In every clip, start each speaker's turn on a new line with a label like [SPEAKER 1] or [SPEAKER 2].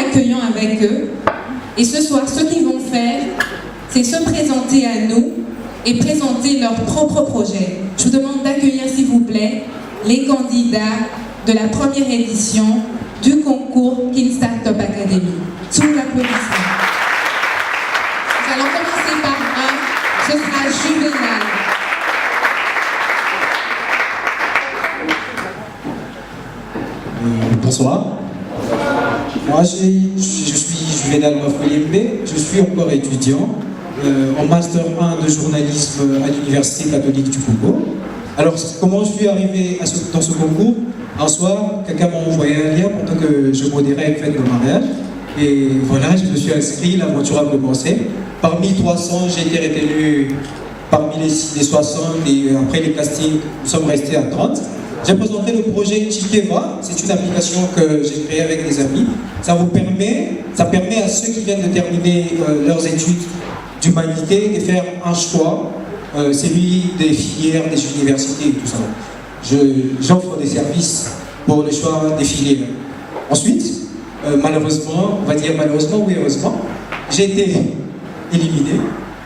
[SPEAKER 1] accueillant avec eux. Et ce soir, ce qu'ils vont faire, c'est se présenter à nous et présenter leur propre projet. Je vous demande d'accueillir, s'il vous plaît, les candidats de la première édition du concours Kin Startup Academy. Sous l'applaudissement. Nous allons commencer par un, ce sera Juvenal.
[SPEAKER 2] Bonsoir. Moi, je suis Juvenal Mafoulimbe, je suis encore étudiant en Master 1 de journalisme à l'Université catholique du Congo. Alors, comment je suis arrivé dans ce concours? Un soir, quelqu'un m'a envoyé un lien pendant que je modérais une fête de mariage. Et voilà, je me suis inscrit, l'aventure a commencé. Parmi 300, j'ai été retenu parmi les 60 et après les castings, nous sommes restés à 30. J'ai présenté le projet Chikeva, c'est une application que j'ai créée avec des amis. Ça permet à ceux qui viennent de terminer leurs études d'humanité de faire un choix, celui des filières, des universités et tout ça. J'offre des services pour le choix des filières. Ensuite, malheureusement, on va dire malheureusement ou heureusement, j'ai été éliminé.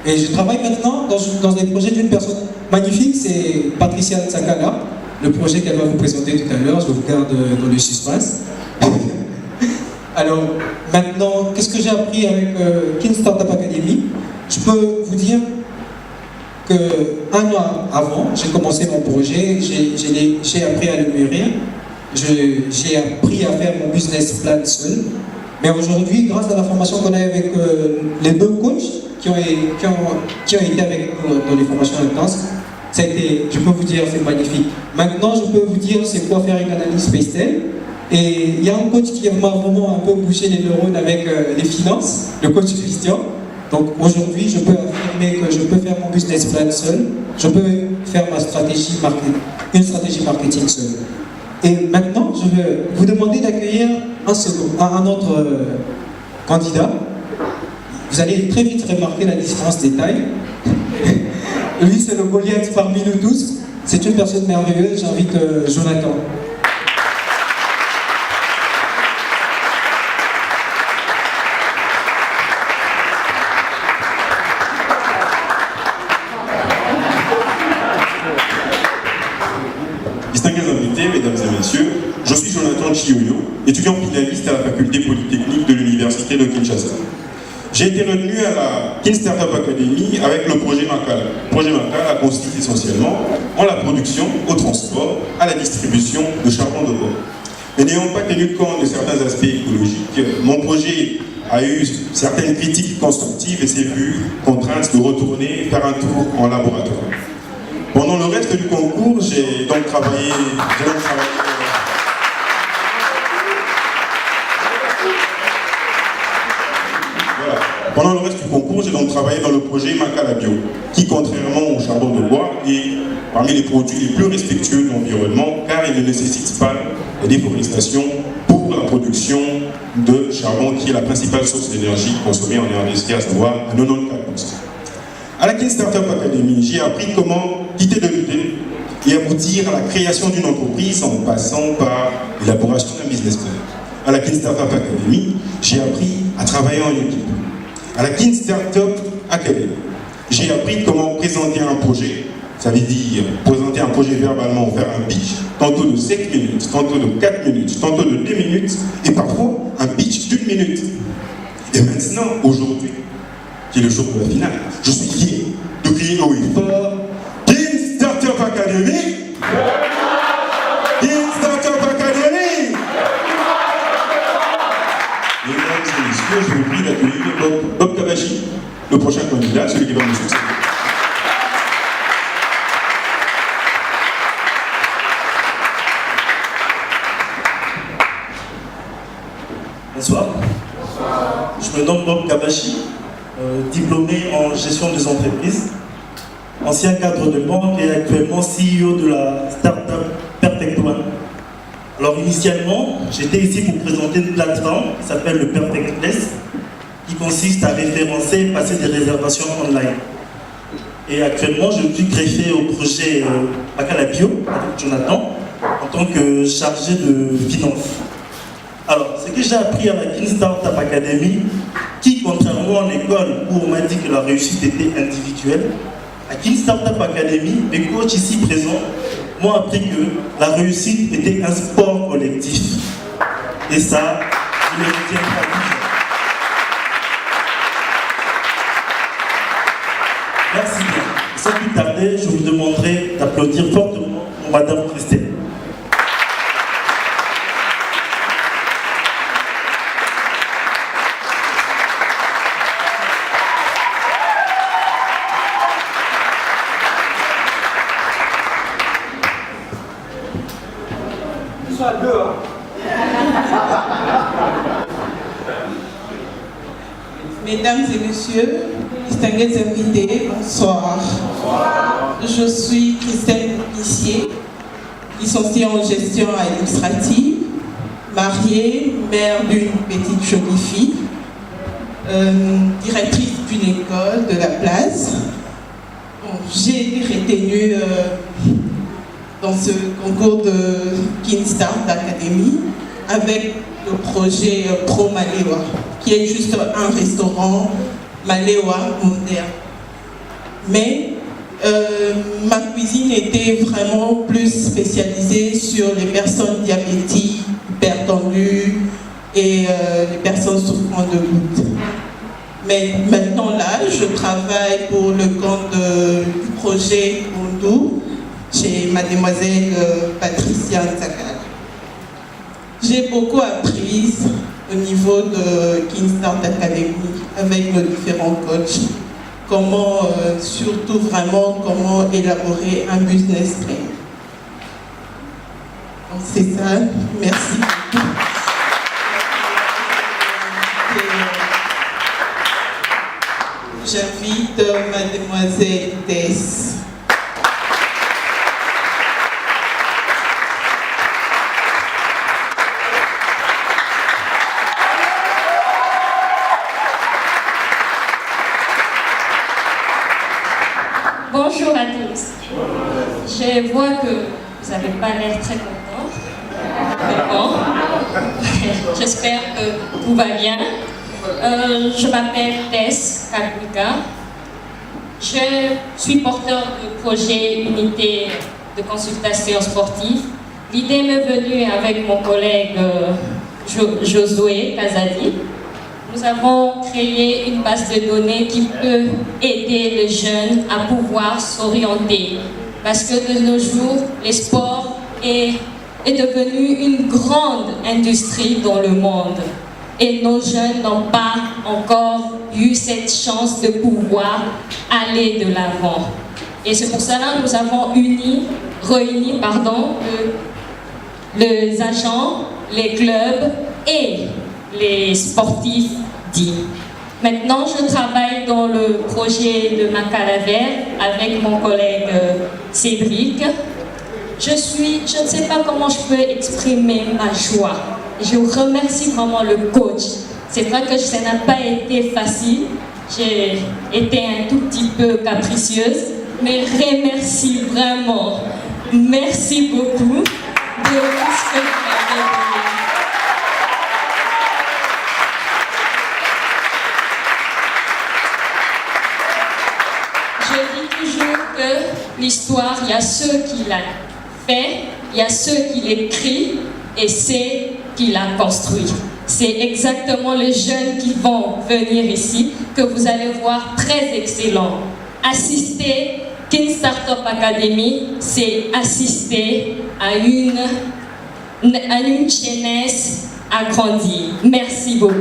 [SPEAKER 2] Et je travaille maintenant dans des projets d'une personne magnifique, c'est Patricia Tsakala. Le projet qu'elle va vous présenter tout à l'heure, je vous garde dans le suspense. Alors, maintenant, qu'est-ce que j'ai appris avec Kin Startup Academy? Je peux vous dire qu'un an avant, j'ai commencé mon projet, j'ai appris à le mûrir, j'ai appris à faire mon business plan seul. Mais aujourd'hui, grâce à la formation qu'on a avec les deux coachs qui ont été avec nous dans les formations intenses, je peux vous dire, c'est magnifique. Maintenant, je peux vous dire c'est quoi faire une analyse Pastel. Et il y a un coach qui m'a vraiment un peu bouché les neurones avec les finances, le coach Christian. Donc aujourd'hui, je peux affirmer que je peux faire mon business plan seul. Je peux faire une stratégie marketing seul. Et maintenant, je vais vous demander d'accueillir un autre candidat. Vous allez très vite remarquer la différence des tailles. Lui, c'est le Goliath parmi nous tous. C'est une personne merveilleuse. J'invite Jonathan.
[SPEAKER 3] Distingués invités, mesdames et messieurs, je suis Jonathan Chioyo, étudiant finaliste à la faculté polytechnique de l'université de Kinshasa. J'ai été retenu à la Kin Startup Academy avec le projet Makala. Le projet Makala consiste essentiellement en la production, au transport, à la distribution de charbon de bois. Mais n'ayant pas tenu compte de certains aspects écologiques, mon projet a eu certaines critiques constructives et s'est vu contrainte de retourner faire un tour en laboratoire. Pendant le reste du concours, j'ai donc travaillé. Pendant le reste du concours, j'ai donc travaillé dans le projet Makala Bio, qui, contrairement au charbon de bois, est parmi les produits les plus respectueux de l'environnement, car il ne nécessite pas la déforestation pour la production de charbon, qui est la principale source d'énergie consommée en RDC, à savoir à 94%. À la Kin Startup Academy, j'ai appris comment quitter de l'idée et aboutir à la création d'une entreprise en passant par l'élaboration d'un business plan. À la Kin Startup Academy, j'ai appris à travailler en équipe. À la Kin Startup Academy, j'ai appris comment présenter un projet, ça veut dire présenter un projet verbalement, faire un pitch, tantôt de 5 minutes, tantôt de 4 minutes, tantôt de 2 minutes, et parfois un pitch d'1 minute. Et maintenant, aujourd'hui, qui est le jour de la finale, je suis fier de crier haut et fort Kin Startup Academy! Kin Startup Academy! Mesdames et messieurs, je vous prie d'accueillir Bob Kabashi, le prochain candidat, celui qui va me succéder.
[SPEAKER 4] Bonsoir. Je me nomme Bob Kabashi, diplômé en gestion des entreprises, ancien cadre de banque et actuellement CEO de la start-up Perfect One. Alors initialement, j'étais ici pour présenter une plateforme qui s'appelle le Perfect Place, qui consiste à référencer et passer des réservations online. Et actuellement, je me suis greffé au projet Makala Bio avec Jonathan en tant que chargé de finance. Alors, ce que j'ai appris à la King Startup Academy, qui, contrairement à l'école où on m'a dit que la réussite était individuelle, à King Startup Academy, mes coachs ici présents m'ont appris que la réussite était un sport collectif. Et ça, je ne le retiens pas du tout. Merci bien. Sans plus tarder, je vous demanderai d'applaudir fortement pour Madame Christelle.
[SPEAKER 5] Mesdames et messieurs, distingués invités, bonsoir. Je suis Christelle Pissier, licenciée en gestion administrative, mariée, mère d'une petite jolie fille, directrice d'une école de la place. Bon, j'ai été retenue dans ce concours de King Start Academy avec le projet Pro Malewa, qui est juste un restaurant Malewa moderne. Mais ma cuisine était vraiment plus spécialisée sur les personnes diabétiques, hypertendues et les personnes souffrant de gouttes. Mais maintenant là, je travaille pour le compte du projet Mondou chez mademoiselle Patricia Nzakala. J'ai beaucoup appris au niveau de King Start Academy avec nos différents coachs. Comment, surtout vraiment, comment élaborer un business plan. Donc c'est ça, merci beaucoup. J'invite mademoiselle Tess.
[SPEAKER 6] Bonjour à tous. Je vois que vous n'avez pas l'air très content. Mais bon, j'espère que tout va bien. Je m'appelle Tess Kalbika. Je suis porteur du projet Unité de consultation sportive. L'idée m'est venue avec mon collègue Josué Kazadi. Nous avons créé une base de données qui peut aider les jeunes à pouvoir s'orienter. Parce que de nos jours, le sport est devenu une grande industrie dans le monde. Et nos jeunes n'ont pas encore eu cette chance de pouvoir aller de l'avant. Et c'est pour cela que nous avons réuni les agents, les clubs et les sportifs dits. Maintenant, je travaille dans le projet de Macalaver avec mon collègue Cédric. Je ne sais pas comment je peux exprimer ma joie. Je remercie vraiment le coach. C'est vrai que ça n'a pas été facile. J'ai été un tout petit peu capricieuse, mais remercie vraiment. Merci beaucoup de tout ce que vous avez donné. Je dis toujours que l'histoire, il y a ceux qui l'ont fait, il y a ceux qui l'écrivent et c'est qui l'a construit. C'est exactement les jeunes qui vont venir ici que vous allez voir très excellent. Assister King Startup Academy, c'est assister à une jeunesse agrandie. Merci beaucoup.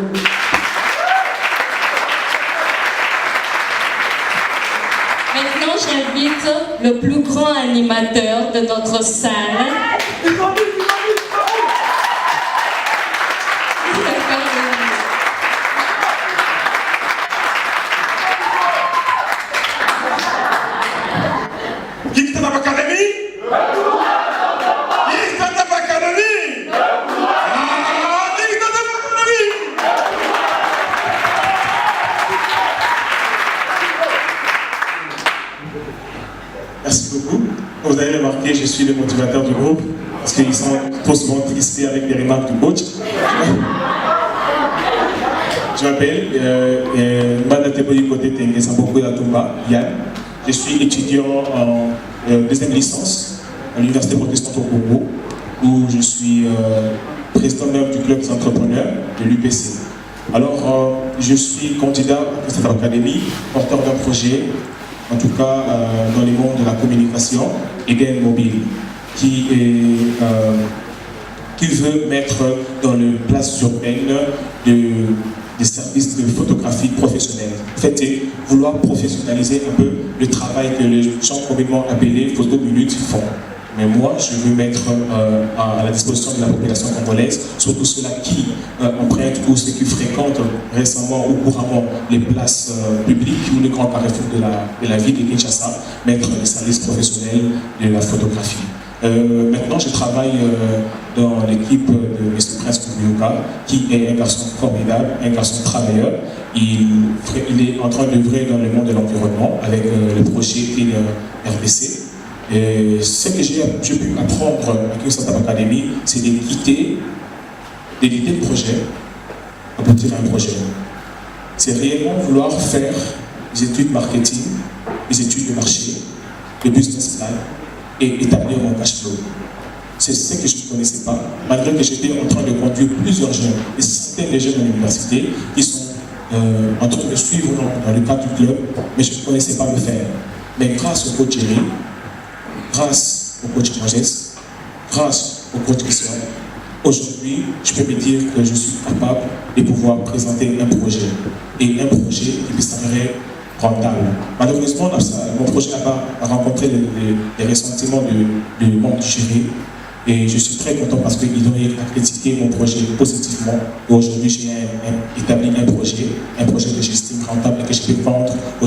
[SPEAKER 6] Maintenant, j'invite le plus grand animateur de notre salle.
[SPEAKER 3] King Startup Academy? King Startup Academy? King Startup Academy?
[SPEAKER 7] Merci beaucoup. Vous avez remarqué, je suis le motivateur du groupe parce qu'ils sont trop souvent crispé avec les remarques du coach. Je m'appelle Madatepoyi Kote Tengesamboku Yatumba, Yann. Je suis étudiant en deuxième licence à l'Université protestante au Congo, où je suis président même du club des entrepreneurs de l'UPC. Alors, je suis candidat à cette académie, porteur d'un projet, en tout cas dans les mondes de la communication et gain mobile, qui veut mettre dans les places urbaines des services de photographie professionnelle. En fait, c'est vouloir professionnaliser un peu le travail que les gens communément appelés photo minutes font. Mais moi, je veux mettre à la disposition de la population congolaise, surtout ceux-là qui empruntent ou ceux qui fréquentent récemment ou couramment les places publiques ou les grands carrefours de la ville de Kinshasa, mettre les services professionnels de la photographie. Maintenant, je travaille dans l'équipe de M. Prince Koubioka, qui est un garçon formidable, un garçon travailleur. Il est en train d'œuvrer dans le monde de l'environnement avec le projet RDC. Et ce que j'ai pu apprendre à Kinshasa Academy, c'est de quitter le projet, aboutir à un projet. C'est réellement vouloir faire des études marketing, des études de marché, de business plan et établir mon cash flow. C'est ce que je ne connaissais pas, malgré que j'étais en train de conduire plusieurs jeunes, et certains des jeunes de l'université qui sont en train de suivre dans le cadre du club, mais je ne connaissais pas le faire. Mais grâce au coach Jerry, grâce au coach Moses, grâce au coach Christian, aujourd'hui, je peux me dire que je suis capable de pouvoir présenter un projet. Et un projet qui peut s'avérer rentable. Malheureusement, mon projet n'a pas rencontré les ressentiments du monde du jury. Et je suis très content parce qu'ils ont critiqué mon projet positivement. Et aujourd'hui, j'ai établi un projet que j'estime rentable et que je peux vendre aux